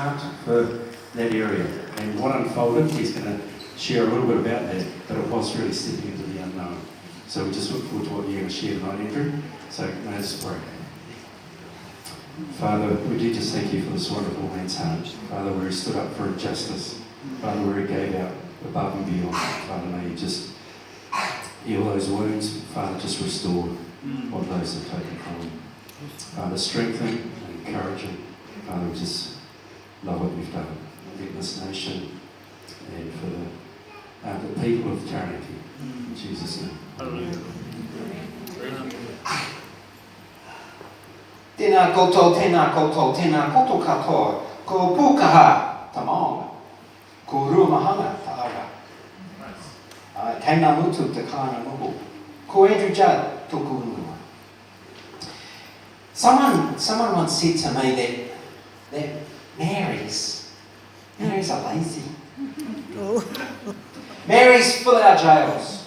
for that area, and what unfolded, he's going to share a little bit about that, but it was really stepping into the unknown. So we just look forward to what you're going to share tonight, Andrew. So let's pray. Father, we do just thank you for this wonderful man's heart. Father, where he stood up for justice. Father, where he gave out above and beyond. Father, may you just heal those wounds. Father, just restore what those have taken from him. Father, strengthen and encourage him. Father, we just love what you've done in this nation and for the people of Taranaki. In Jesus' name. Tēnā koutou, tēnā koutou, tēnā koutou katoa, ko pūkaha ta maonga, ko ruamahanga ta awa. Tēnā mutu te kāna noho, ko Andrew Judd tōku unua. Someone once said to me that Marys are lazy. Marys fill our jails.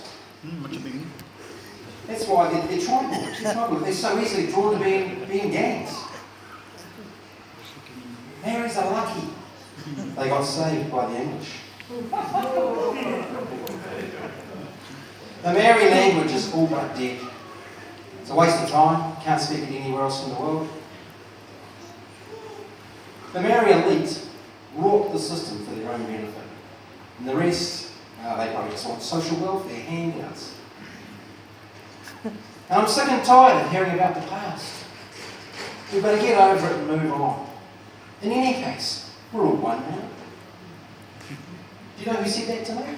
That's why they're tribal. They're so easily drawn to being gangs. Marys are lucky. They got saved by the English. The Mary language is all but dead. It's a waste of time. Can't speak it anywhere else in the world. The Mary elite wrought the system for their own benefit. And the rest, they probably just want social welfare, handouts. And I'm sick and tired of hearing about the past. We've got to get over it and move on. In any case, we're all one now. Do you know who said that to me?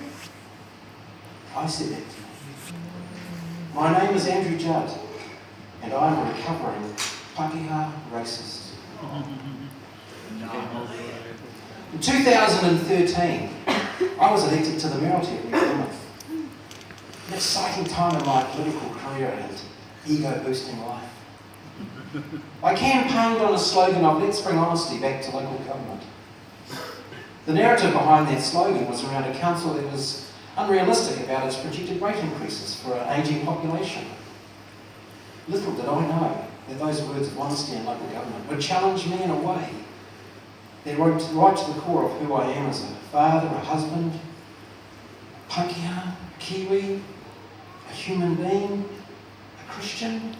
I said that to me. My name is Andrew Judd, and I'm a recovering Pākehā racist. In 2013, I was elected to the mayoralty of Noth. An exciting time in my political career and ego-boosting life. I campaigned on a slogan of "Let's bring honesty back to local government." The narrative behind that slogan was around a council that was unrealistic about its projected rate increases for an ageing population. Little did I know that those words of honesty in local government would challenge me in a way that went right to the core of who I am as a father, a husband, a Pākehā, a Kiwi, a human being, a Christian.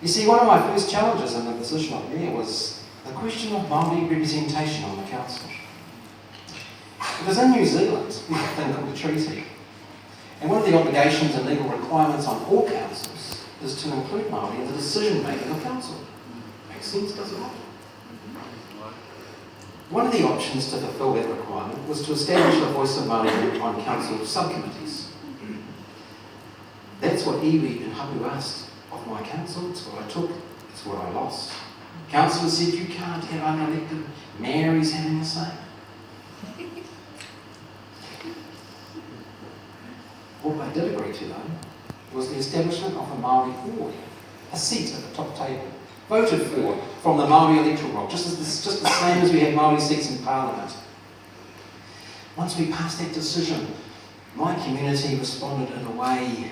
You see, one of my first challenges in the position of mayor was the question of Māori representation on the council. Because in New Zealand, we have a thing called a treaty. And one of the obligations and legal requirements on all councils is to include Māori in the decision-making of council. Makes sense, does it not? One of the options to fulfil that requirement was to establish the voice of Māori on council subcommittees. That's what iwi and Hapu asked of my council. It's what I took, it's what I lost. Councillors said you can't have unelected Marys having a say. What I did agree to, though, was the establishment of a Māori board, a seat at the top table, voted for from the Māori electoral roll, just the same as we have Māori seats in Parliament. Once we passed that decision, my community responded in a way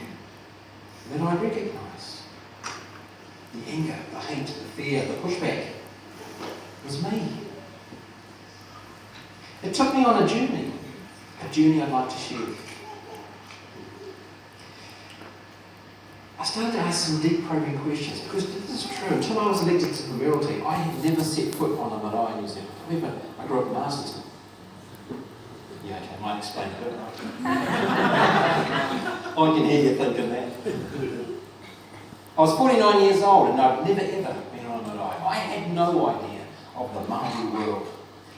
that I recognised. The anger, the hate, the fear, the pushback was me. It took me on a journey I'd like to share. I started to ask some deep probing questions because this is true. Until I was elected to the mayoralty, I had never set foot on a marae in New Zealand. However, I grew up in Palmerston. Yeah, okay, I might explain a bit. I can hear you thinking that. I was 49 years old and I'd never ever been on a marae. I had no idea of the Māori world.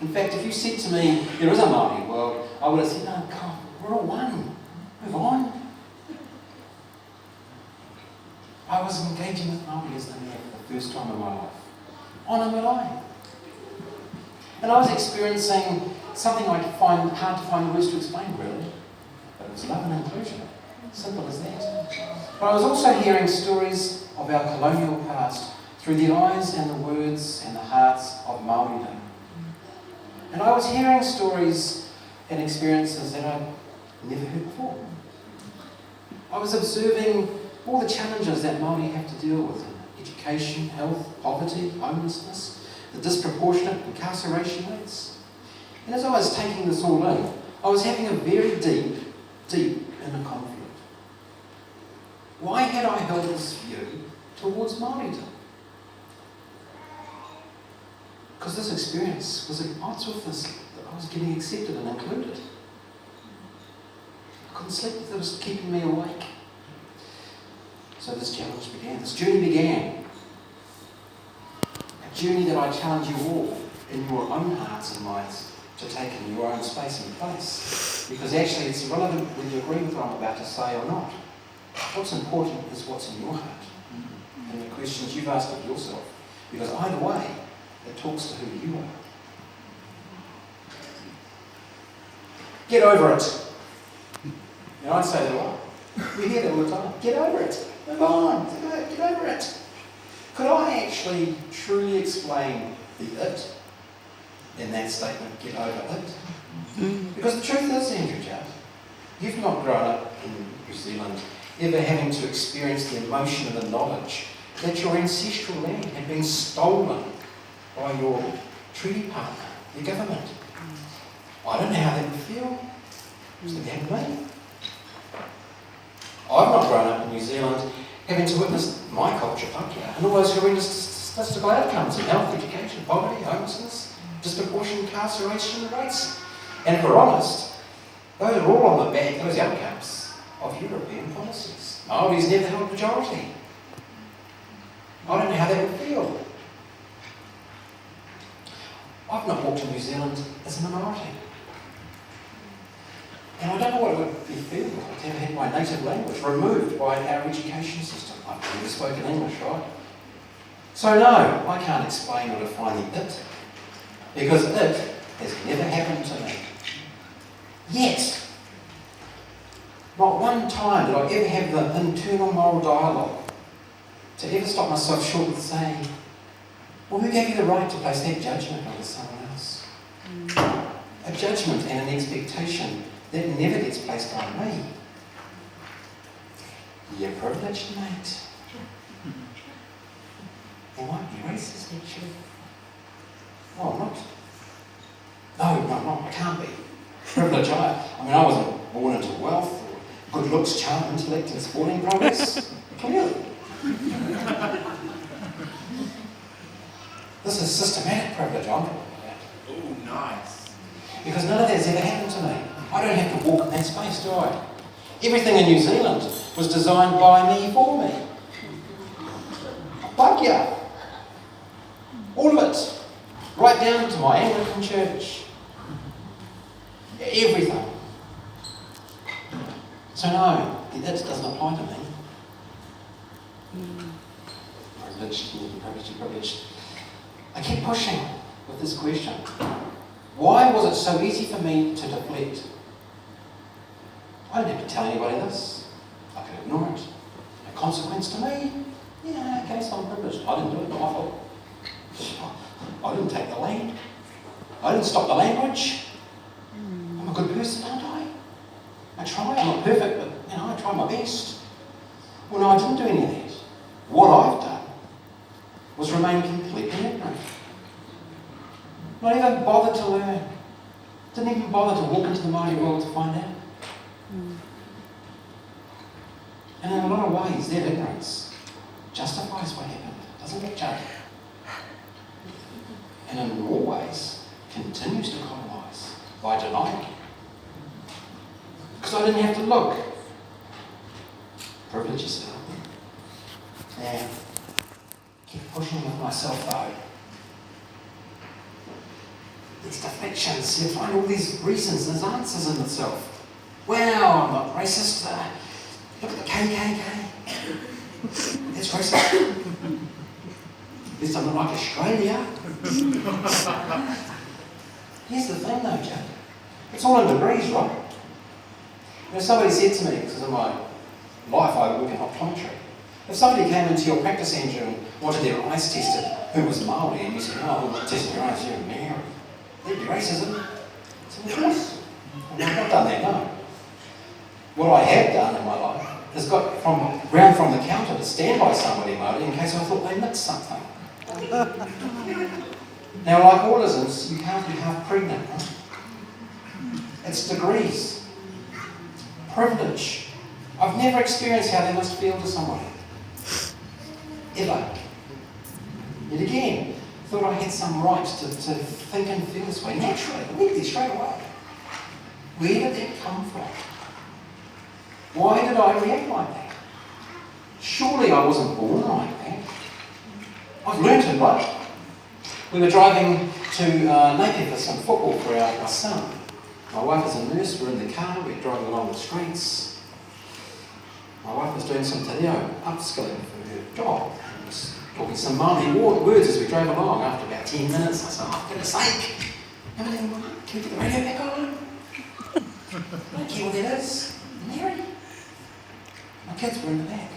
In fact, if you said to me, there is a Māori world, I would have said, no, come on, we're all one. Move on. I was engaging with Māori as the mayor for the first time in my life, on a marae. And I was experiencing something I find hard to find the words to explain, really. But it was love and inclusion. Simple as that. But I was also hearing stories of our colonial past through the eyes and the words and the hearts of Māoridom. And I was hearing stories and experiences that I'd never heard before. I was observing all the challenges that Māori have to deal with in education, health, poverty, homelessness, the disproportionate incarceration rates. And as I was taking this all in, I was having a very deep inner conflict. Why had I held this view towards Māoridom? Because this experience was at odds with this, that I was getting accepted and included. I couldn't sleep, it was keeping me awake. So this challenge began, this journey began. A journey that I challenge you all in your own hearts and minds to take in your own space and place. Because actually it's irrelevant whether you agree with what I'm about to say or not. What's important is what's in your heart and the questions you've asked of yourself. Because either way, it talks to who you are. Get over it. And I'd say that a lot. We hear that all the time. Get over it. Move on. Get over it. Could I actually truly explain the it in that statement, get over it? Because the truth is, Andrew Judd, you've not grown up in New Zealand ever having to experience the emotion and the knowledge that your ancestral land had been stolen by your treaty partner, the government. I don't know how that would feel. It's never happened to me. I've not grown up in New Zealand having to witness my culture Pākehā and all those horrendous statistical outcomes in health, education, poverty, homelessness, disproportionate incarceration rates. And if we're honest, those are all on the back, those outcomes of European policies. Māoris never held majority. I don't know how that would feel. I've not walked in New Zealand as a minority. And I don't know what it would be feeling like to have had my native language removed by our education system. I've never spoken English, right? So no, I can't explain or define the it, because it has never happened to me. Yet, not one time did I ever have the internal moral dialogue to ever stop myself short of saying, well, who gave you the right to place that judgment on someone else? A judgment and an expectation that never gets placed on me. You're privileged, mate. They might be racist, actually. No, I'm not. No, I'm not. I can't be. Privilege, I wasn't born into wealth or good looks, charm, intellect and sporting progress. Clearly. This is systematic privilege I'm talking about. Oh, nice. Because none of that's ever happened to me. I don't have to walk in that space, do I? Everything in New Zealand was designed by me for me. Pākehā. All of it. Right down to my Anglican church. Everything. So no, that doesn't apply to me. Privileged. I kept pushing with this question. Why was it so easy for me to deflect? I didn't have to tell anybody this. I could ignore it. No consequence to me. Yeah, okay, so I'm privileged. I didn't do it, not my fault. I didn't take the land. I didn't stop the language. I'm a good person, aren't I? I try. I'm not perfect, but I try my best. Well, no, I didn't do any of that. What I've done was remain completely ignorant. Not even bothered to learn. Didn't even bother to walk into the Māori world to find out. And in a lot of ways, that ignorance justifies what happened, doesn't it, Judd? And in more ways, continues to colonise by denying. Because I didn't have to look. Privilege yourself. Yeah. Keep pushing with myself though. These deflections, you find all these reasons, there's answers in itself. Well, I'm not racist. Look at the KKK. That's racist. At least I'm not like Australia. Here's the thing though, Judd. It's all in degrees, right? Somebody said to me, because in my life I work in optometry, if somebody came into your practice centre and wanted their eyes tested, who was Māori, and you said, oh, we're testing your eyes, you're Maori, there'd be racism. I said, of course. I've not done that, no. What I have done in my life is got round from the counter to stand by somebody Māori in case I thought they mixed something. Now, like all isms, you can't be half pregnant, right? It's degrees. Privilege. I've never experienced how they must feel to somebody. Ever. Yet again, thought I had some right to think and feel this way naturally, immediately, straight away. Where did that come from? Why did I react like that? Surely I wasn't born like that. I've learnt it, right? We were driving to Napier for some football for our son. My wife is a nurse, we're in the car, we're driving along the streets. My wife was doing some te reo, upskilling for her job. I was talking some Māori words as we drove along. After about 10 minutes, I said, oh, for goodness sake, can we get the radio back on? I don't care what that is. Mary. My kids were in the back.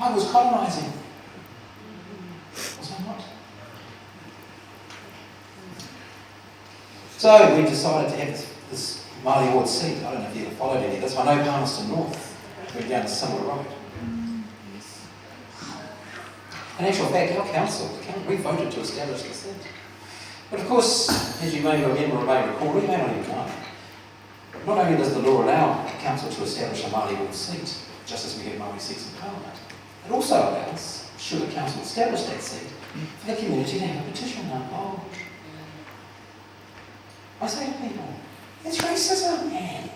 I was colonising. Was I not? So we decided to have this Māori ward seat. I don't know if you ever followed any of this. I know Palmerston Noth. We're down a similar road. In actual fact, our council, we voted to establish the seat. But of course, as you may remember or may recall, we may not even know. Not only does the law allow a council to establish a Māori ward seat, just as we have Māori seats in Parliament, it also allows, should a council establish that seat, for the community to have a petition now. Oh, I say to people, it's racism, man.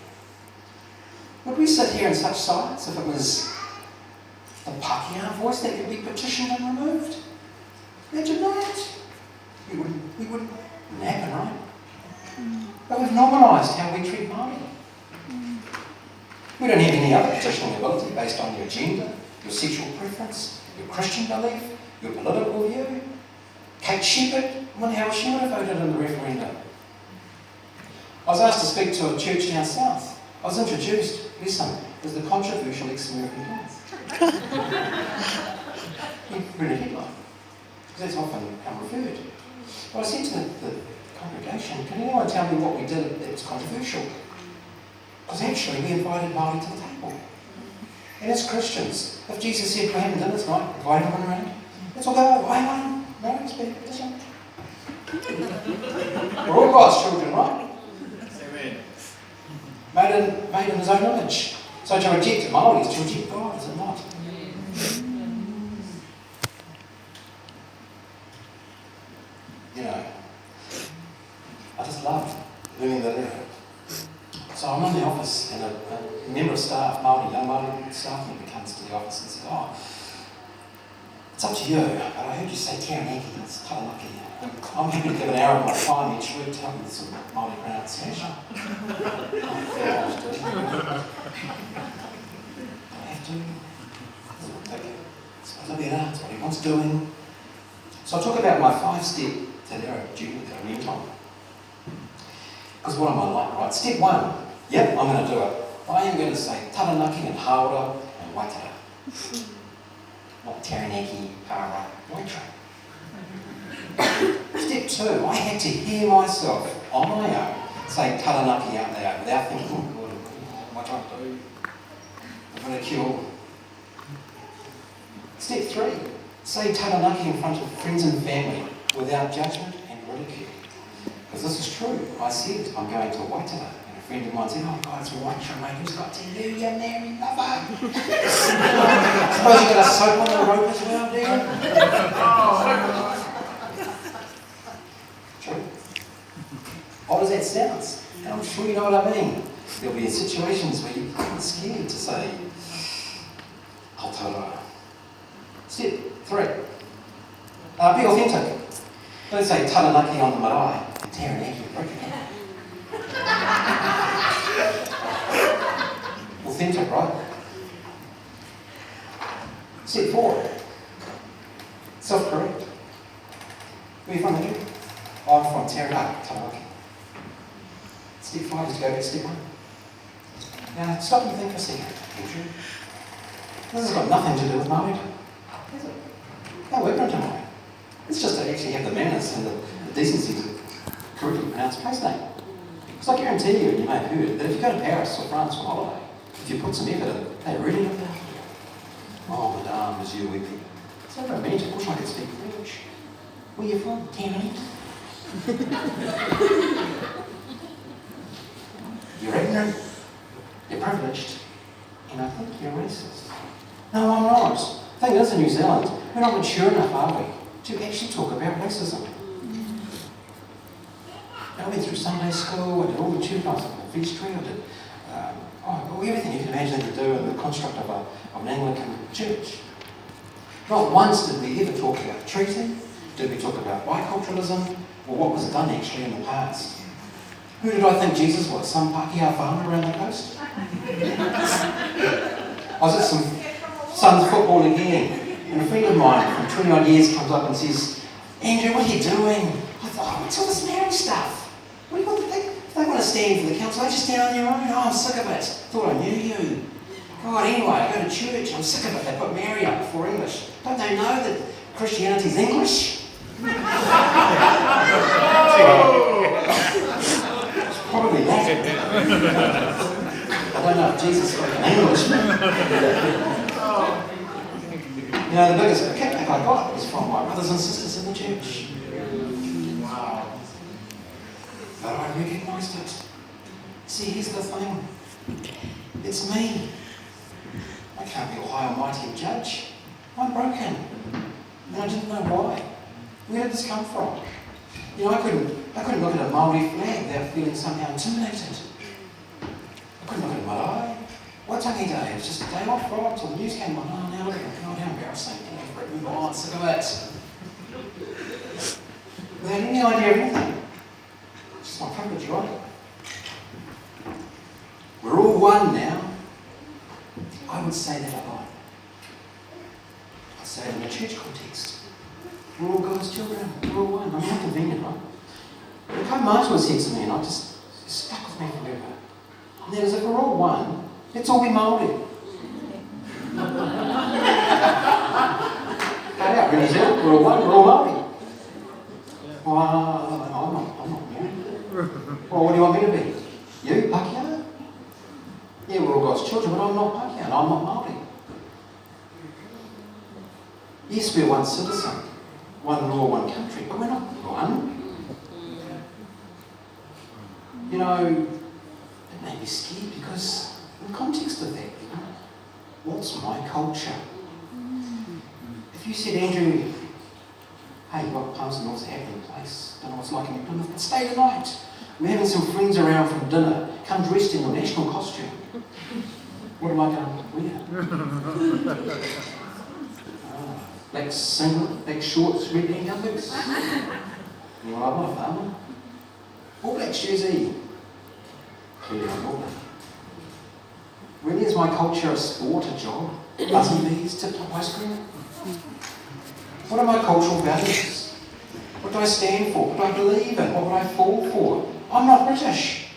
Would we sit here in such silence if it was the Pākehā voice that could be petitioned and removed? Imagine that. We wouldn't happen, right? But we've normalised how we treat Māori. We don't have any other petitioning ability based on your gender, your sexual preference, your Christian belief, your political view. Kate Shepherd, I wonder how she would have voted in the referendum. I was asked to speak to a church down south. I was introduced, listen, as the controversial ex-American dance. He read a headline, because that's often how referred. But I said to the congregation, can anyone tell me what we did that was controversial? Because actually we invited Māori to the table. And as Christians, if Jesus said we're having dinner tonight, invite everyone around, let's all go over. Hang on, no, it's been this one. We're all God's children, right? Made in his own image. So to reject Māori is to reject God, is it not? You know, I just love learning the letter. So I'm in the office and a member of staff, young Māori staff member comes to the office and says, oh, it's up to you, but I heard you say Taranaki, it's Taranaki. I'm happy to give an hour of my time each week to help with some Māori pronunciation. I have to. It's what he wants doing. So I talk about my 5-step te reo journey that I went on. Because what am I like, right? Step 1, yep, I'm going to do it. I am going to say Taranaki and Hāora and Waitara. Not Taranaki, Hāora, Waitara. Step 2, I had to hear myself on my own say Taranaki out there without thinking, oh, what do I do? Ridicule. Step 3, say Taranaki in front of friends and family without judgment and ridicule. Because this is true. I said I'm going to Waitara, and a friend of mine said, oh God, it's Waitara, mate, who's got to you, you married lover? Suppose you got a soap on the rope as well, do you? True. Odd as that sounds, and I'm sure you know what I mean. There'll be situations where you're kind of scared to say, Aotearoa. Step 3, be authentic. Don't say Taranaki on the marae and Taranaki breaking. Authentic, right? Step 4, self-correct. Where are you from, Andrew? I'm from Taranaki. Step 5 is to go back to step 1. Now, stop and think for a second, Andrew. This has got nothing to do with Māori, has it? No ignorant am I. It's just to actually have the manners and the decency to correctly pronounce a place name. Because I guarantee you, and you may have heard, that if you go to Paris or France for holiday, if you put some effort in, they really look after you. Oh, madame, monsieur, weeping. So romantic. I wish I could speak French. Where are you from? Canada. You're ignorant, you're privileged, and I think you're racist. No, I'm not. The thing is, in New Zealand, we're not mature enough, are we, to actually talk about racism. I went through Sunday school, I did all the tutorials on the vestry, I did everything you can imagine to do in the construct of an Anglican church. Not once did we ever talk about treaty, did we talk about biculturalism, or what was done actually in the past. Who did I think Jesus was? Some Pākehā farmer around the coast? I was at some son's football again, and a friend of mine from 20 odd years comes up and says, Andrew, what are you doing? I thought, what's all this marriage stuff? What do you want to think? If they want to stand for the council, they just stand on their own. Oh, I'm sick of it. Thought I knew you. God, anyway, I go to church. I'm sick of it. They put Mary up before English. Don't they know that Christianity's English? It's probably that. I don't know if Jesus spoke in English. You know, the biggest kickback I got was from my brothers and sisters in the church. Wow. But I recognised it. See, here's the thing. It's me. I can't be a high almighty judge. I'm broken. And I didn't know why. Where did this come from? You know, I couldn't look at a Maori flag without feeling somehow intimidated. I couldn't look at a marae. What tangi day? It was just a day off, right? Until the news came on. Oh, now look at it. Oh, how embarrassing. Move on, sick of it. Without any idea of anything. It's just my privilege, right? We're all one now. I would say that a lot. I say it in a church context. We're all God's children. We're all one. I mean, how convenient, right? The Palmerston said to me, and it stuck with me forever. And that is, if we're all one, let's all be Māori. We're in New Zealand, we're all one, we're all Māori. Well, I'm not Māori. Well, what do you want me to be? You, Pākehā? Yeah, we're all God's children, but I'm not Pākehā, and I'm not Māori. Yes, we're one citizen, one law, one country, but we're not one. You know, it made me scared because in the context of that, what's my culture? If you said, Andrew, hey, look, Palmerston North's a happening place, don't know what it's like in Plymouth, but stay the night. We're having some friends around from dinner, come dressed in your national costume. What am I going to wear? Black singlet, black shorts, red hand boots. You know, I'm not a farmer. All black jersey. Clearly I'm all black. Really, is my culture a sport, a job? Buzzy bees, tip-top ice cream? What are my cultural values? What do I stand for? What do I believe in? What would I fall for? I'm not British.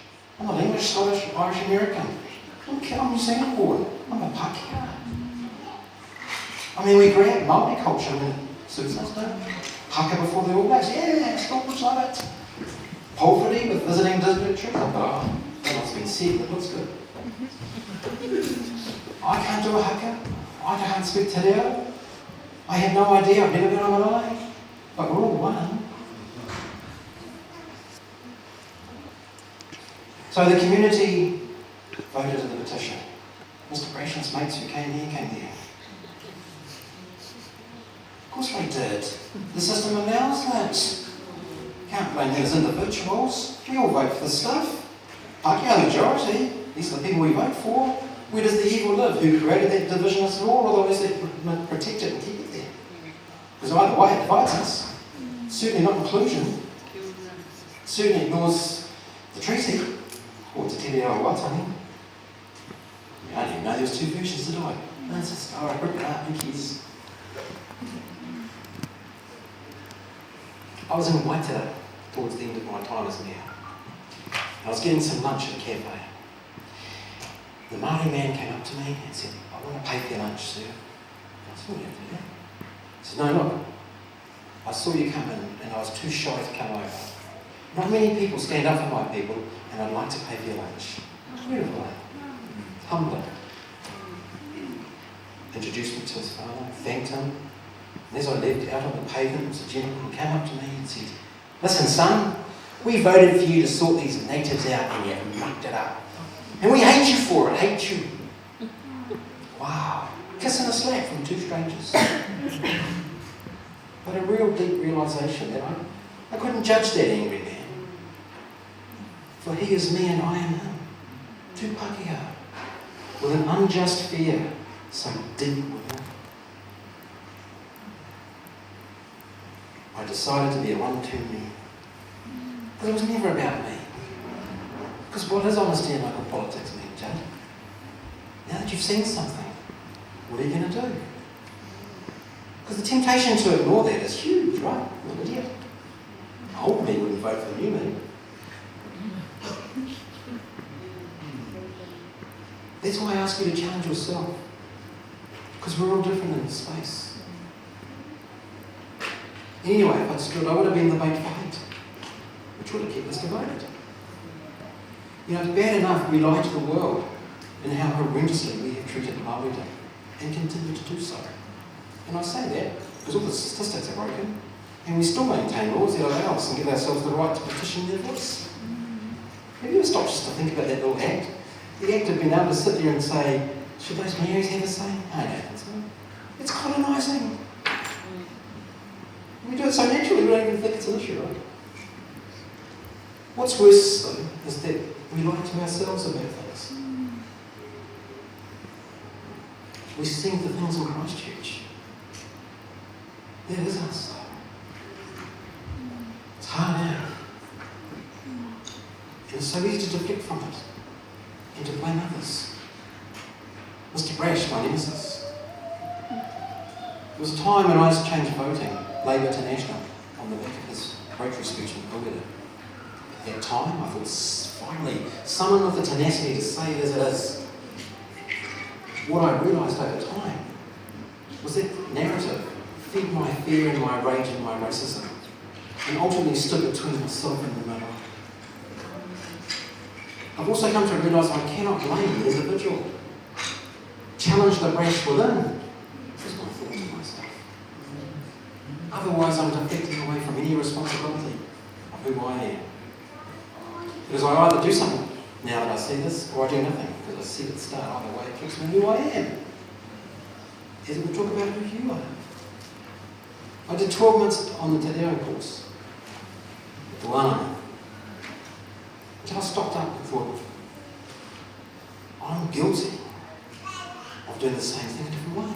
I'm not English, Scottish, Irish, American. I'm New Zealand born. I'm a Pākehā. I mean, we grab Māori culture. I mean, suits us, don't we? Haka before the All Blacks. Yeah, Scottish love it. Polfredy with visiting dignitaries. Oh, that's been said, but it looks good. I can't do a haka. I can't speak te reo. I have no idea. I've never been on a marae. But we're all one. So the community voted in the petition. Mr. Brasham's mates who came here, came there. Of course they did. The system allows that. Can't blame them as individuals. We all vote for this stuff. Pākehā majority. These are the people we vote for. Where does the evil live? Who created that divisionist law, or those that protect it and keep it there? Because either way it divides us. Certainly not inclusion. Certainly ignores the treaty. Or te tere o wātangi. I didn't even know there was two versions, did I? No, it's just, I ripped it up, who cares? I was in Waitara towards the end of my time as mayor. I was getting some lunch at a cafe. The Māori man came up to me and said, I want to pay for your lunch, sir. I said, oh, you have to do that. He said, no, look, I saw you come in and I was too shy to come over. Not many people stand up for my people and I'd like to pay for your lunch. Beautiful, eh? Humbling. Introduced me to his father, thanked him. And as I left out on the pavement, was a gentleman who came up to me and said, Listen, son, we voted for you to sort these natives out and you mucked it up. And we hate you for it, hate you. Wow. Kiss and a slap from two strangers. But a real deep realisation that I couldn't judge that angry man. For he is me and I am him. Two Pākehā, with an unjust fear, so deep within. I decided to be a one-two me. Because it was never about me. Because what is honesty in local politics mean, Judd? Now that you've seen something, what are you going to do? Because the temptation to ignore that is huge, right? I'm an idiot. Old me wouldn't vote for the new me. That's why I ask you to challenge yourself. Because we're all different in space. Anyway, if I'd stood, I would have been the bait for hate, which would have kept us divided. You know, it's bad enough we lie to the world in how horrendously we have treated Māori and continue to do so. And I say that because all the statistics are broken, and we still maintain laws that allow us and give ourselves the right to petition their voice. Have you ever stopped just to think about that little act? The act of being able to sit there and say, should those Marys have a say? No, no, it's colonising. We do it so naturally, we don't even think it's an issue, right? What's worse, though, is that we lie to ourselves about things. We sing the things in Christchurch. That is us, though. It's hard now. And it's so easy to deflect from it and to blame others. Mr. Brash, my nemesis. There was a time when I used to change voting, Labour to National, on the back of his rotary speech in Palmerston. At that time, I thought, finally, someone with the tenacity to say it as it is. What I realised over time was that narrative fed my fear and my rage and my racism, and ultimately stood between myself and the middle. I've also come to realise I cannot blame the individual. Challenge the brash within is my thought to myself. Otherwise, I'm deflecting away from any responsibility of who I am. Because I either do something now that I see this, or I do nothing because I see it start. Either way, it keeps me who I am. As we talk about who you are. I did 12 months on the Te Reo course at the Wānanga. Until I stopped up and thought, I'm guilty of doing the same thing a different way.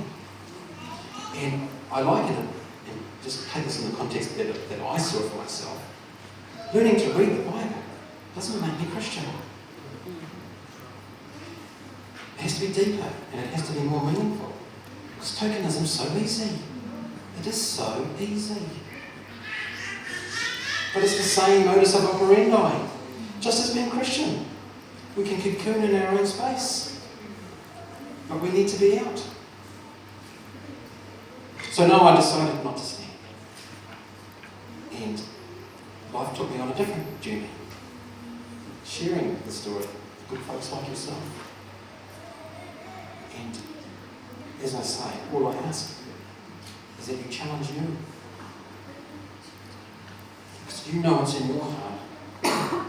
And I liken it, and just take this in the context that I saw for myself. Learning to read the Bible doesn't make me Christian. It has to be deeper, and it has to be more meaningful. Because tokenism is so easy. It is so easy. But it's the same modus operandi. Just as being Christian. We can cocoon in our own space. But we need to be out. So now I decided not to stand. And life took me on a different journey. Sharing the story with good folks like yourself. And as I say, all I ask is that you challenge you. Because you know what's in your heart.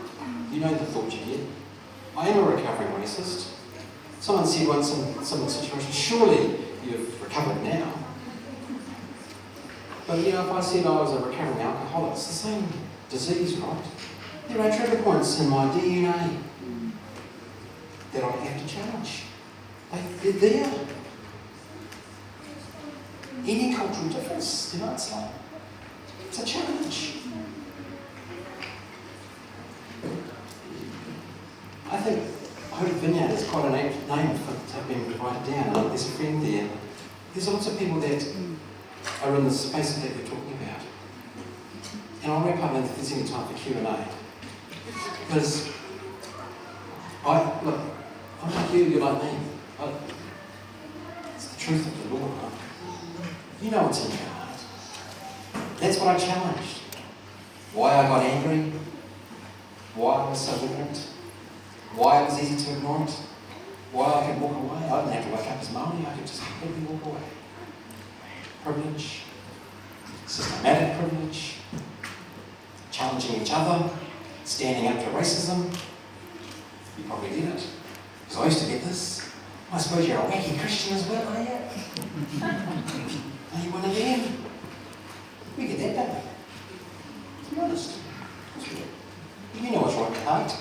You know the thought you get. I am a recovering racist. Someone said once in some situations, surely you've recovered now. But you know, if I said I was a recovering alcoholic, it's the same disease, right? There are trigger points in my DNA that I have to challenge. They're there. Any cultural difference, you know, it's a challenge. I think Hope Vineyard is quite an apt name for to have been provided down. There's a friend there. There's lots of people that are in the space that we're talking about. And I'll wrap up if there's any time for Q&A. Because I'm like you, you're like me. It's the truth of the Lord, right? You know what's in your heart. That's what I challenged. Why I got angry, why I was so ignorant, why it was easy to ignore it, why I could walk away. I didn't have to wake up as Māori, I could just completely walk away. Privilege, systematic privilege, challenging each other, standing up to racism. You probably get it. Because I used to get this. I suppose you're a wacky Christian as well, are you? Are you one of them? We get that, don't we? To be honest. Of course we do. You know what's right with heart.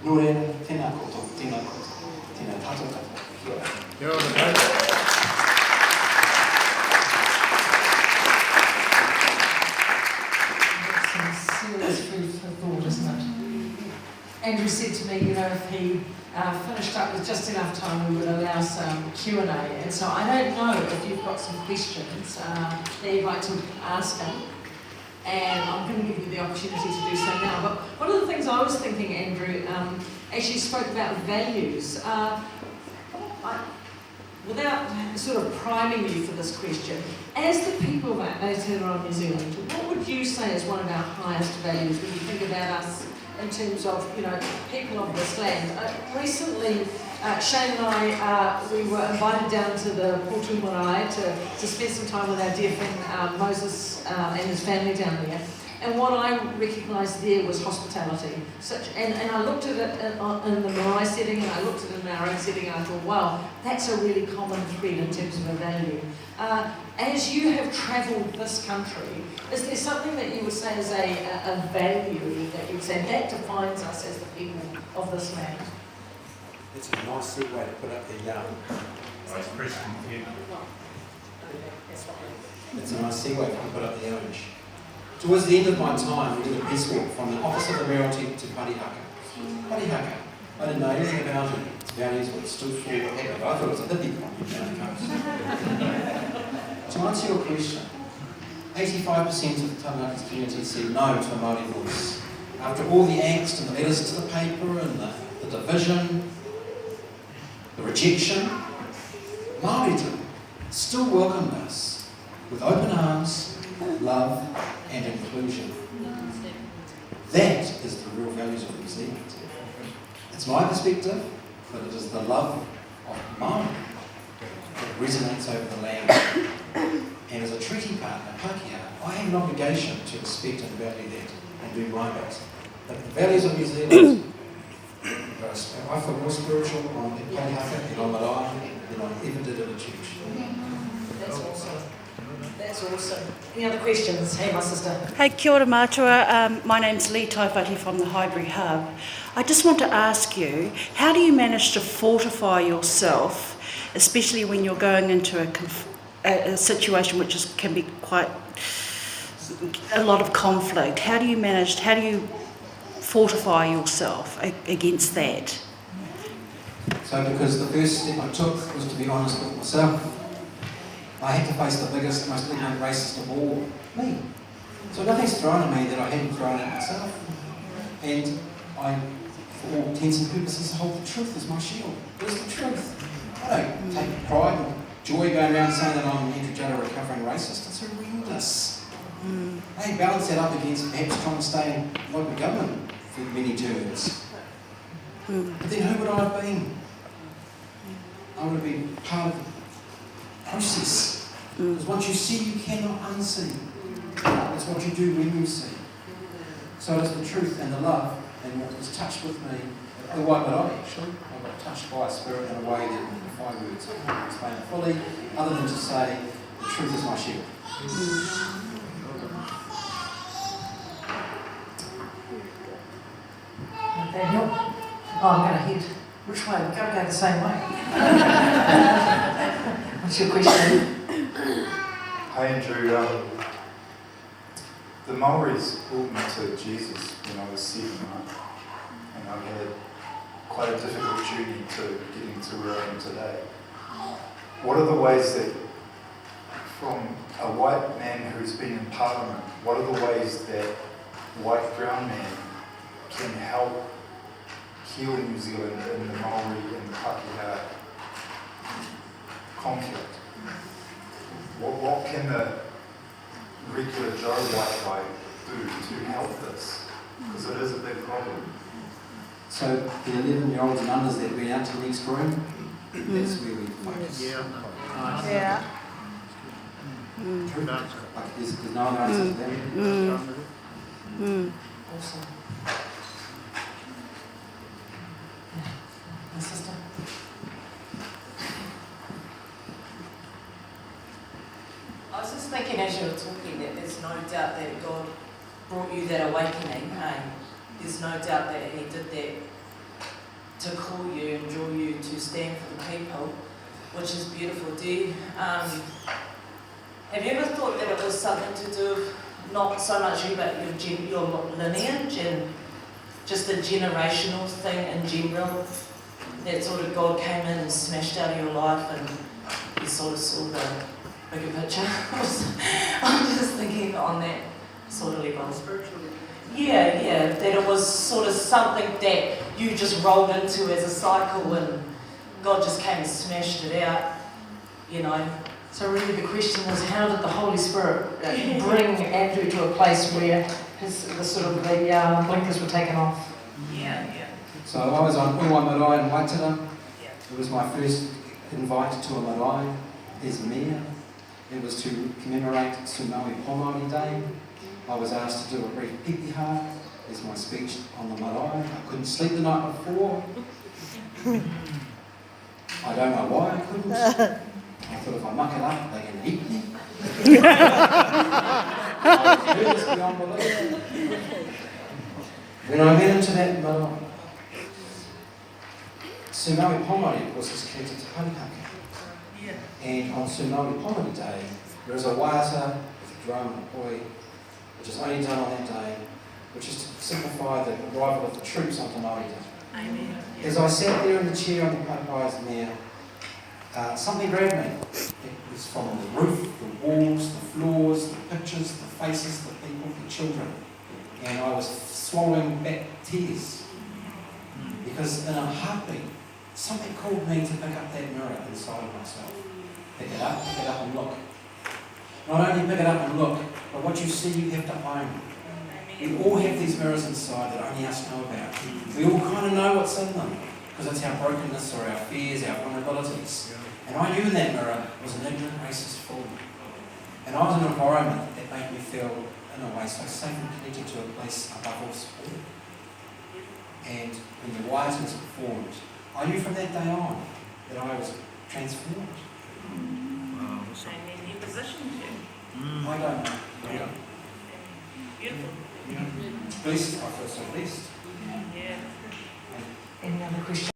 Nō reira, tēnā koutou, tēnā koutou, tēnā tātou katoa. Kia ora. Kia ora, mate. Serious food for thought, isn't it? Andrew said to me, if he finished up with just enough time, we would allow some Q&A. And so I don't know if you've got some questions that you'd like to ask him. And I'm going to give you the opportunity to do so now. But one of the things I was thinking, Andrew, as you spoke about values, without sort of priming you for this question, as the people of Aotearoa New Zealand, what would you say is one of our highest values when you think about us in terms of, people of this land? Recently, Shane and I, we were invited down to the Portu Marae to spend some time with our dear friend Moses and his family down there. And what I recognised there was hospitality. And I looked at it in the Marae setting, and I looked at it in our own setting, and I thought, wow, that's a really common thread in terms of a value. As you have travelled this country, is there something that you would say is a value that you would say that defines us as the people of this land? It's a nice segue to put up the Nice Christian kid. It's a nice segue to put up the image. Towards the end of my time, we did a peace walk from the office of the Mayoralty to Parihaka. Parihaka. I didn't know anything about it. Its values, what it stood for, what happened. I thought it was a hippie problem down the coast. To answer your question, 85% of the Taranaki community said no to a Māori voice. After all the angst and the letters to the paper and the division, the rejection, Māoridom still welcomed us with open arms, love and inclusion. That is the real values of New Zealand. It's my perspective, but it is the love of Māori that resonates over the land. And as a treaty partner, Pākehā, I have an obligation to respect and value that and do my bit. But the values of New Zealand, I feel more spiritual on Parihaka and on Marae than I ever did at a church. That's awesome. That's awesome. Any other questions? Hey, my sister. Hey, kia ora mātua. My name's Lee Taifati from the Highbury Hub. I just want to ask you, how do you manage to fortify yourself, especially when you're going into a situation which can be quite a lot of conflict? How do you fortify yourself against that? So because the first step I took was to be honest with myself. I had to face the biggest, most ignorant racist of all, me. So nothing's thrown at me that I hadn't thrown at myself. And I, for all intents and purposes, hold the truth as my shield. It is the truth. I don't take pride or joy going around saying that I'm Andrew Judd, a recovering racist. It's horrendous. I balance that up against perhaps trying to stay in local government for many terms. But then who would I have been? I would have been part of the process. Because once you see, you cannot unsee. It's what you do when you see. So it's the truth and the love and what was touched with me. The way that I actually, I got touched by a spirit in a way that in 5 words I can't explain it fully, other than to say, the truth is my shield. Daniel? Oh, I'm going to head. Which way? We've got to go the same way. What's your question? Hi Andrew, the Maoris brought me to Jesus when I was 7, and I've had quite a difficult journey to getting to where I am today. What are the ways that, from a white man who's been in Parliament, what are the ways that white brown man can help heal New Zealand in the Maori and Pākehā conflict? What can the regular Joe white guy do to help this? Because it is a big problem. So the 11-year-olds and unders that went out to the next room, that's where we focus. Yeah. Like there's no other answer to that. Awesome. My sister. I was just thinking as you were talking that there's no doubt that God brought you that awakening, hey? There's no doubt that He did that to call you and draw you to stand for the people, which is beautiful. Have you ever thought that it was something to do with not so much you, but your lineage and just a generational thing in general? That sort of God came in and smashed out of your life and you sort of saw the bigger picture. I'm just thinking on that sort of level. Yeah, that it was sort of something that you just rolled into as a cycle and God just came and smashed it out, you know. So really the question is, how did the Holy Spirit bring Andrew to a place where the blinkers were taken off? Yeah. So I was on Uwa Marae in Waitara. It was my first invite to a marae as mayor. It was to commemorate Sumaui Pomari Day. I was asked to do a brief pipiha as my speech on the marae. I couldn't sleep the night before. I don't know why I couldn't. I thought if I muck it up, they're going to eat me. I was nervous beyond belief. When I went into that marae, Sumaui Pomari, of course, is connected to Haurihaka. And on Sumaui Pomari Day, there is a waiata with a drum and a poi, which is only done on that day, which is to signify the arrival of the troops on Te Māori Day. Amen. As I sat there in the chair on the Papai as mayor, something grabbed me. It was from the roof, the walls, the floors, the pictures, the faces, the people, the children. And I was swallowing back tears. Because in a heartbeat, something called me to pick up that mirror inside of myself. Pick it up and look. Not only pick it up and look, but what you see you have to own. We all have these mirrors inside that only us know about. We all kind of know what's in them, because it's our brokenness or our fears, our vulnerabilities. And I knew in that mirror was an ignorant, racist fool. And I was in an environment that made me feel, in a way, so safe and connected to a place above all support. And when the wise was performed, I knew from that day on that I was transformed. And He positioned you. I don't know. Beautiful. Blessed, I feel so blessed. Yeah. Any other questions?